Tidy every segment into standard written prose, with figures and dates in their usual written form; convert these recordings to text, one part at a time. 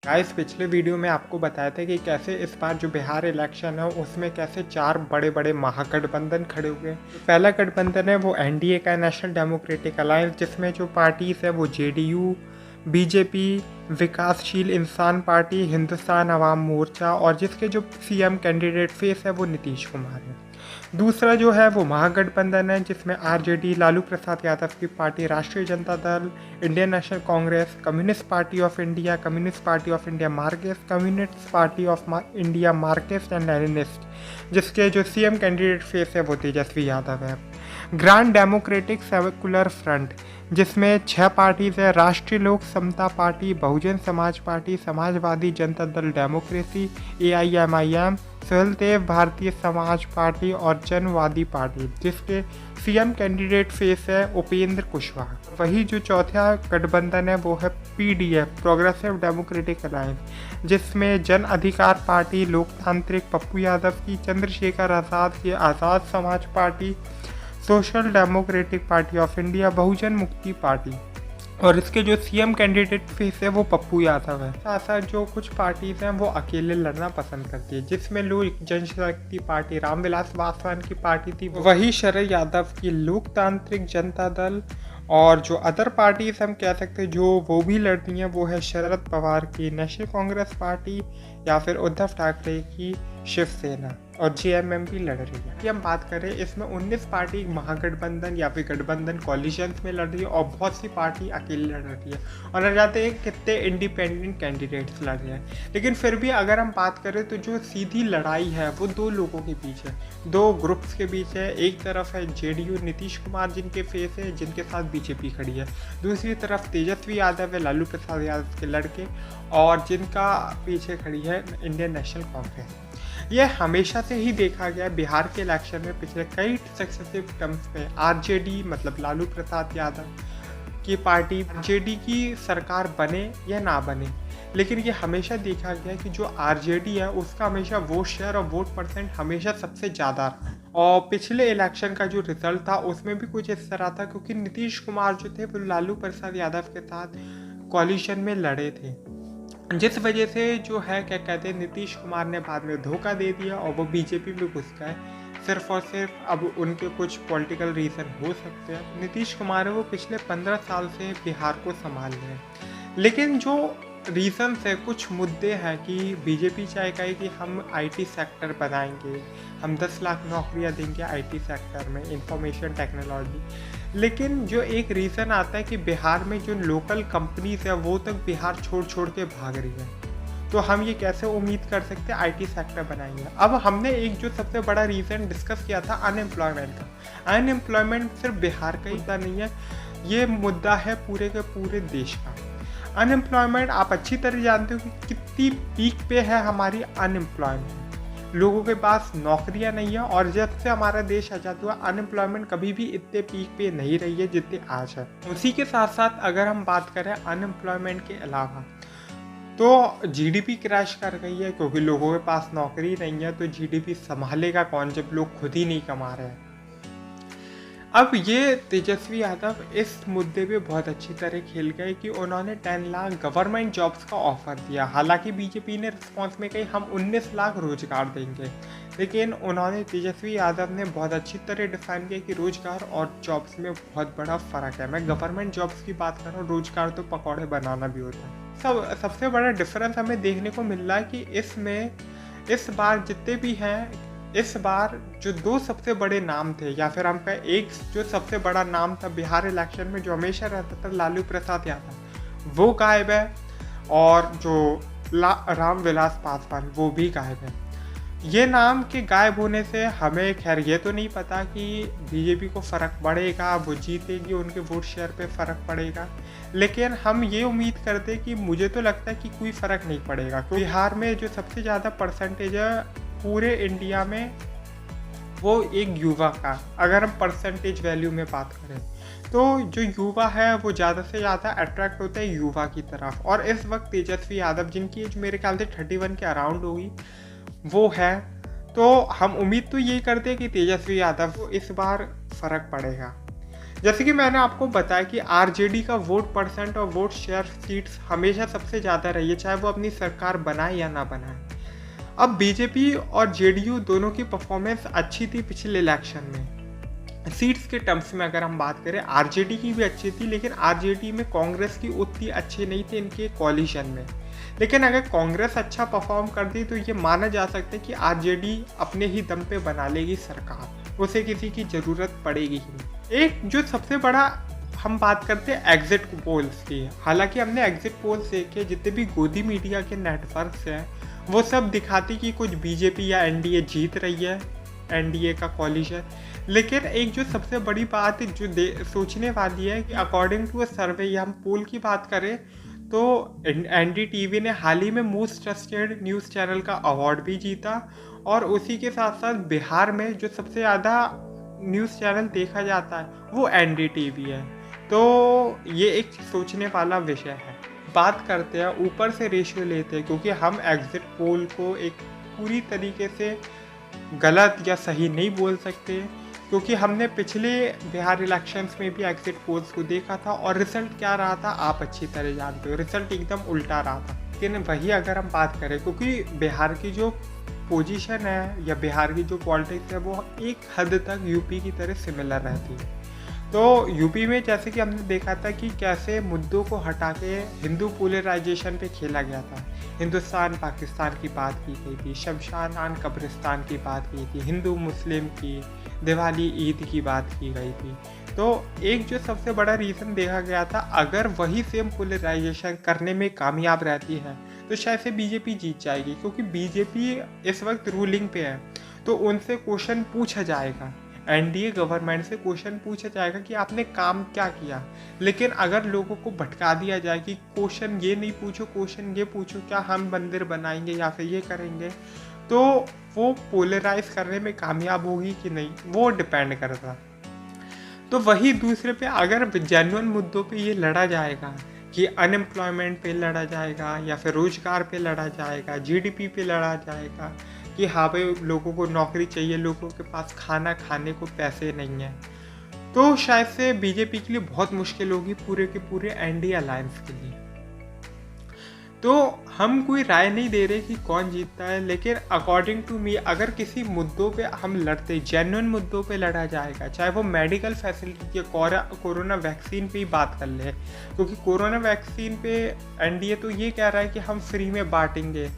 Guys पिछले video में आपको बताया था कि कैसे इस बार जो बिहार इलेक्शन है उसमें कैसे चार बड़े बड़े महागठबंधन खड़े हुए। पहला गठबंधन है वो एनडीए का, नेशनल डेमोक्रेटिक अलायंस, जिसमें जो पार्टीज है वो जेडीयू, बीजेपी, विकासशील इंसान पार्टी, हिंदुस्तान अवाम मोर्चा, और जिसके जो सीएम कैंडिडेट फेस है वो नीतीश कुमार है। दूसरा जो है वो महागठबंधन है जिसमें आरजेडी, लालू प्रसाद यादव की पार्टी, राष्ट्रीय Janata Dal, Indian national Congress, communist party of India, communist party of India Marxist, communist party of India Marxist and Leninist, जिसके जो सीएम कैंडिडेट फेस है वो तेजस्वी यादव है। ग्रांड डेमोक्रेटिक सेक्युलर फ्रंट, जिसमें 6 पार्टीज है: राष्ट्रीय लोक समता party, Bahujan Samaj party, Samajwadi Janata Dal democracy, AIMIM, सहलदेव Bharatiya Samaj party और जनवादी पार्टी, जिसके सीएम कैंडिडेट फेस है उपेंद्र कुशवाहा। वही जो चौथा गठबंधन है वो है PDF, प्रोग्रेसिव डेमोक्रेटिक अलायंस, जिसमें जन अधिकार पार्टी, लोकतांत्रिक पप्पू यादव की, चंद्रशेखर आज़ाद की Azad Samaj party, social democratic party of India, Bahujan Mukti party, और इसके जो सीएम कैंडिडेट फेस है वो पप्पू यादव है। साथ साथ जो कुछ पार्टीज हैं वो अकेले लड़ना पसंद करती है, जिसमें लोक जनशक्ति पार्टी, रामविलास पासवान की पार्टी थी, वही शरद यादव की लोकतांत्रिक जनता दल, और जो अदर पार्टीज हम कह सकते हैं जो वो भी लड़ती हैं वो है शरद पवार की नेशनल कांग्रेस पार्टी या फिर उद्धव ठाकरे की शिवसेना, और JMM भी लड़ रही है। कि हम बात करें इसमें 19 पार्टी महागठबंधन या फिर गठबंधन कॉलिशंस में लड़ रही है और बहुत सी पार्टी अकेले लड़ रही है, और न जाते हैं कितने इंडिपेंडेंट कैंडिडेट्स लड़ रहे हैं। लेकिन फिर भी अगर हम बात करें तो जो सीधी लड़ाई है वो दो लोगों के बीच है, दो ग्रुप्स के बीच है। एक तरफ है जेडीयू, नीतीश कुमार जिनके फेस है, जिनके साथ बीजेपी खड़ी है। दूसरी तरफ तेजस्वी यादव है, लालू प्रसाद यादव के लड़के, और जिनका पीछे खड़ी है इंडियन नेशनल कांग्रेस। यह हमेशा से ही देखा गया बिहार के इलेक्शन में पिछले कई सक्सेसिव टर्म्स में आरजेडी मतलब लालू प्रसाद यादव की पार्टी, आरजेडी की सरकार बने या ना बने, लेकिन ये हमेशा देखा गया कि जो आरजेडी है उसका हमेशा वोट शेयर और वोट परसेंट हमेशा सबसे ज़्यादा रहा। और पिछले इलेक्शन का जो रिजल्ट था उसमें भी कुछ इस तरह था, क्योंकि नीतीश कुमार जो थे वो लालू प्रसाद यादव के साथ कोalition में लड़े थे, जिस वजह से जो है क्या कहते हैं नीतीश कुमार ने बाद में धोखा दे दिया और वो बीजेपी में घुस गए। सिर्फ और सिर्फ अब उनके कुछ पॉलिटिकल रीज़न हो सकते हैं। नीतीश कुमार है वो पिछले 15 साल से बिहार को संभाल रहे हैं, लेकिन जो रीज़न्स है, कुछ मुद्दे हैं कि बीजेपी चाहेगा कि हम IT सेक्टर बनाएंगे, हम 10 लाख नौकरियां देंगे IT सेक्टर में, इंफॉर्मेशन टेक्नोलॉजी, लेकिन जो एक रीज़न आता है कि बिहार में जो लोकल कंपनीज है वो तक बिहार छोड़ छोड़ के भाग रही है, तो हम ये कैसे उम्मीद कर सकते हैं IT सेक्टर बनाएंगे। अब हमने एक जो सबसे बड़ा रीज़न डिस्कस किया था अनएम्प्लॉयमेंट का। अनएम्प्लॉयमेंट सिर्फ बिहार का मुद्दा नहीं है, ये मुद्दा है पूरे के पूरे देश का। अनएम्प्लॉयमेंट आप अच्छी तरह जानते हो कि कितनी पीक पे है हमारी अनएम्प्लॉयमेंट, लोगों के पास नौकरियां नहीं है, और जब से हमारा देश आज़ाद हुआ अनएम्प्लॉयमेंट कभी भी इतने पीक पे नहीं रही है जितने आज है। उसी के साथ साथ अगर हम बात करें अनएम्प्लॉयमेंट के अलावा तो GDP क्रैश कर गई है, क्योंकि लोगों के पास नौकरी नहीं है, तो GDP संभालेगा कौन जब लोग खुद ही नहीं कमा रहे हैं। अब ये तेजस्वी यादव इस मुद्दे पे बहुत अच्छी तरह खेल गए कि उन्होंने 10 लाख गवर्नमेंट जॉब्स का ऑफर दिया। हालांकि बीजेपी ने रिस्पॉन्स में कही हम 19 लाख रोजगार देंगे, लेकिन उन्होंने तेजस्वी यादव ने बहुत अच्छी तरह डिफाइन किया कि रोजगार और जॉब्स में बहुत बड़ा फ़र्क है। मैं गवर्नमेंट जॉब्स की बात कर रहा हूँ, रोजगार तो पकौड़े बनाना भी होता है। सबसे बड़ा डिफरेंस हमें देखने को मिल रहा है कि इसमें इस बार जितने भी हैं, इस बार जो दो सबसे बड़े नाम थे, या फिर हम कहें एक जो सबसे बड़ा नाम था बिहार इलेक्शन में जो हमेशा रहता था लालू प्रसाद यादव, वो गायब है, और जो रामविलास पासवान वो भी गायब है। ये नाम के गायब होने से हमें खैर ये तो नहीं पता कि बीजेपी को फ़र्क पड़ेगा, वो जीतेगी, उनके वोट शेयर पे फ़र्क पड़ेगा, लेकिन हम ये उम्मीद करते कि मुझे तो लगता है कि कोई फ़र्क नहीं पड़ेगा। बिहार में जो सबसे ज़्यादा परसेंटेज है पूरे इंडिया में वो एक युवा का, अगर हम परसेंटेज वैल्यू में बात करें तो जो युवा है वो ज़्यादा से ज़्यादा अट्रैक्ट होता है युवा की तरफ, और इस वक्त तेजस्वी यादव जिनकी एज मेरे ख्याल से 31 के अराउंड होगी वो है, तो हम उम्मीद तो यही करते हैं कि तेजस्वी यादव को इस बार फ़र्क पड़ेगा। जैसे कि मैंने आपको बताया कि आरजेडी का वोट परसेंट और वोट शेयर सीट्स हमेशा सबसे ज़्यादा रही है, चाहे वो अपनी सरकार बनाए या ना बनाए। अब बीजेपी और जेडीयू दोनों की परफॉर्मेंस अच्छी थी पिछले इलेक्शन में। सीट्स के टर्म्स में अगर हम बात करें, आरजेडी की भी अच्छी थी, लेकिन आरजेडी में कांग्रेस की उतनी अच्छी नहीं थी इनके कोalition में। लेकिन अगर कांग्रेस अच्छा परफॉर्म कर दी तो ये माना जा सकता है कि आरजेडी अपने ही दम पे बना लेगी सरकार, उसे किसी की ज़रूरत पड़ेगी ही नहीं। एक जो सबसे बड़ा हम बात करते हैं एग्जिट पोल्स की। हालांकि हमने एग्जिट पोल्स देखे, जितने भी गोदी मीडिया के नेटवर्क्स हैं वो सब दिखाती कि कुछ बीजेपी या एनडीए जीत रही है, एनडीए का कोalition। लेकिन एक जो सबसे बड़ी बात जो सोचने वाली है कि अकॉर्डिंग टू अ सर्वे या हम पोल की बात करें तो एनडीटीवी ने हाल ही में मोस्ट ट्रस्टेड न्यूज़ चैनल का अवार्ड भी जीता, और उसी के साथ साथ बिहार में जो सबसे ज़्यादा न्यूज़ चैनल देखा जाता है वो एनडीटीवी है। तो ये एक सोचने वाला विषय है। बात करते हैं ऊपर से रेशियो लेते हैं, क्योंकि हम एग्जिट पोल को एक पूरी तरीके से गलत या सही नहीं बोल सकते, क्योंकि हमने पिछले बिहार इलेक्शंस में भी एग्जिट पोल्स को देखा था और रिजल्ट क्या रहा था आप अच्छी तरह जानते हो, रिजल्ट एकदम उल्टा रहा था। लेकिन वही अगर हम बात करें, क्योंकि बिहार की जो पोजीशन है या बिहार की जो पॉलिटिक्स है वो एक हद तक यूपी की तरह सिमिलर रहती है। तो यूपी में जैसे कि हमने देखा था कि कैसे मुद्दों को हटा के हिंदू पोलराइजेशन पे खेला गया था। हिंदुस्तान पाकिस्तान की बात की गई थी, शमशान कब्रिस्तान की बात की थी, हिंदू मुस्लिम की, दिवाली ईद की बात की गई थी। तो एक जो सबसे बड़ा रीज़न देखा गया था, अगर वही सेम पोलराइजेशन करने में कामयाब रहती है तो शायद से बीजेपी जीत जाएगी, क्योंकि बीजेपी इस वक्त रूलिंग पे है। तो उनसे क्वेश्चन पूछा जाएगा, एनडीए गवर्नमेंट से क्वेश्चन पूछा जाएगा कि आपने काम क्या किया। लेकिन अगर लोगों को भटका दिया जाए कि क्वेश्चन ये नहीं पूछो, क्वेश्चन ये पूछो क्या हम मंदिर बनाएंगे या फिर ये करेंगे, तो वो पोलराइज करने में कामयाब होगी कि नहीं वो डिपेंड करता। तो वही दूसरे पे अगर जेन्युइन मुद्दों पे ये लड़ा जाएगा कि अनएम्प्लॉयमेंट पे लड़ा जाएगा या फिर रोजगार पे लड़ा जाएगा, जीडीपी पे लड़ा जाएगा कि हाँ भाई लोगों को नौकरी चाहिए, लोगों के पास खाना खाने को पैसे नहीं है, तो शायद से बीजेपी के लिए बहुत मुश्किल होगी पूरे के पूरे एनडीए अलायंस के लिए। तो हम कोई राय नहीं दे रहे कि कौन जीतता है, लेकिन अकॉर्डिंग टू मी अगर किसी मुद्दों पे हम लड़ते, जेन्युइन मुद्दों पे लड़ा जाएगा, चाहे वो मेडिकल फैसिलिटी या कोरोना वैक्सीन पे ही बात कर ले, क्योंकि कोरोना वैक्सीन पे एनडीए तो ये कह रहा है कि हम फ्री में बांटेंगे,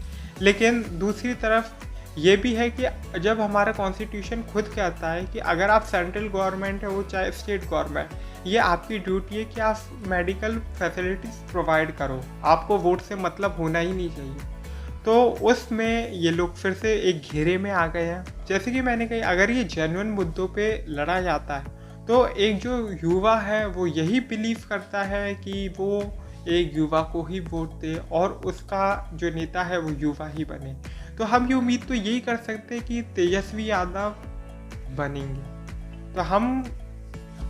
लेकिन दूसरी तरफ ये भी है कि जब हमारा कॉन्स्टिट्यूशन खुद कहता है कि अगर आप सेंट्रल गवर्नमेंट है वो चाहे स्टेट गवर्नमेंट, ये आपकी ड्यूटी है कि आप मेडिकल फैसिलिटीज़ प्रोवाइड करो, आपको वोट से मतलब होना ही नहीं चाहिए। तो उसमें ये लोग फिर से एक घेरे में आ गए हैं। जैसे कि मैंने कही, अगर ये जेन्युइन मुद्दों पे लड़ा जाता है तो एक जो युवा है वो यही बिलीव करता है कि वो एक युवा को ही वोट दे और उसका जो नेता है वो युवा ही बने। तो हम ये उम्मीद तो यही कर सकते हैं कि तेजस्वी यादव बनेंगे। तो हम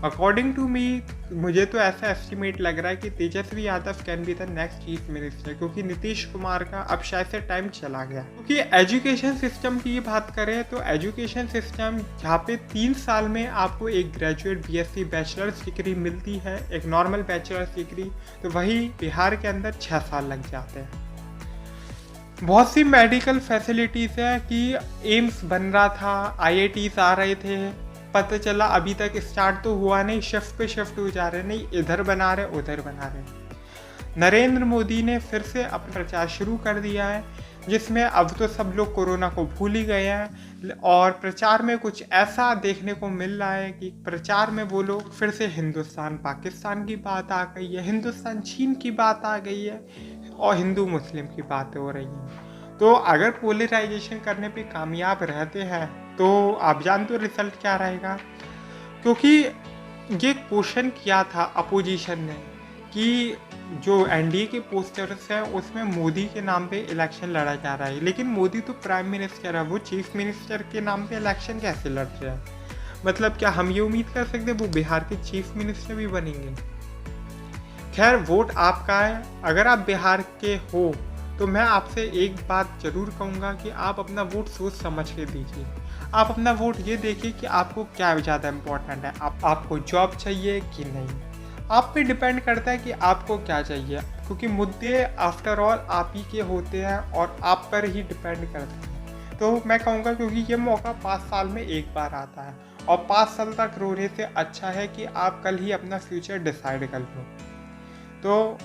अकॉर्डिंग टू मी, मुझे तो ऐसा एस्टिमेट लग रहा है कि Tejashwi Yadav can be the next chief minister, क्योंकि नीतीश कुमार का अब शायद से टाइम चला गया। क्योंकि एजुकेशन सिस्टम की बात करें तो एजुकेशन सिस्टम जहाँ पे 3 साल में आपको एक ग्रेजुएट बीएससी बैचलर्स डिग्री मिलती है, एक नॉर्मल बैचलर्स डिग्री, तो वही बिहार के अंदर 6 साल लग जाते हैं। बहुत सी मेडिकल फैसिलिटीज़ है कि एम्स बन रहा था, आईआईटीज आ रहे थे, पता चला अभी तक स्टार्ट तो हुआ नहीं, शिफ्ट पे शिफ्ट हो जा रहे, नहीं इधर बना रहे उधर बना रहे। नरेंद्र मोदी ने फिर से अपना प्रचार शुरू कर दिया है, जिसमें अब तो सब लोग कोरोना को भूल ही गए हैं, और प्रचार में कुछ ऐसा देखने को मिल रहा है कि प्रचार में वो लोग फिर से हिंदुस्तान पाकिस्तान की बात आ गई है, हिंदुस्तान चीन की बात आ गई है, और हिंदू मुस्लिम की बातें हो रही हैं। तो अगर पोलराइजेशन करने पे कामयाब रहते हैं तो आप जानते हो रिजल्ट क्या रहेगा, क्योंकि ये क्वेश्चन किया था अपोजिशन ने कि जो एनडीए के पोस्टर्स हैं उसमें मोदी के नाम पे इलेक्शन लड़ा जा रहा है, लेकिन मोदी तो प्राइम मिनिस्टर है, वो चीफ मिनिस्टर के नाम पे इलेक्शन कैसे लड़ रहे हैं। मतलब क्या हम ये उम्मीद कर सकते हैं वो बिहार के चीफ मिनिस्टर भी बनेंगे। खैर वोट आपका है, अगर आप बिहार के हो तो मैं आपसे एक बात ज़रूर कहूँगा कि आप अपना वोट सोच समझ के दीजिए। आप अपना वोट ये देखिए कि आपको क्या ज़्यादा इम्पोर्टेंट है, आपको जॉब चाहिए कि नहीं। आप पे डिपेंड करता है कि आपको क्या चाहिए, क्योंकि मुद्दे आफ्टर ऑल आप ही के होते हैं और आप पर ही डिपेंड करते हैं। तो मैं कहूँगा क्योंकि ये मौका 5 साल में एक बार आता है और 5 साल तक रोने से अच्छा है कि आप कल ही अपना फ्यूचर डिसाइड कर लो। तो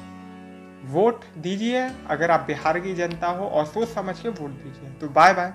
वोट दीजिए अगर आप बिहार की जनता हो और सोच समझ के वोट दीजिए। तो बाय बाय।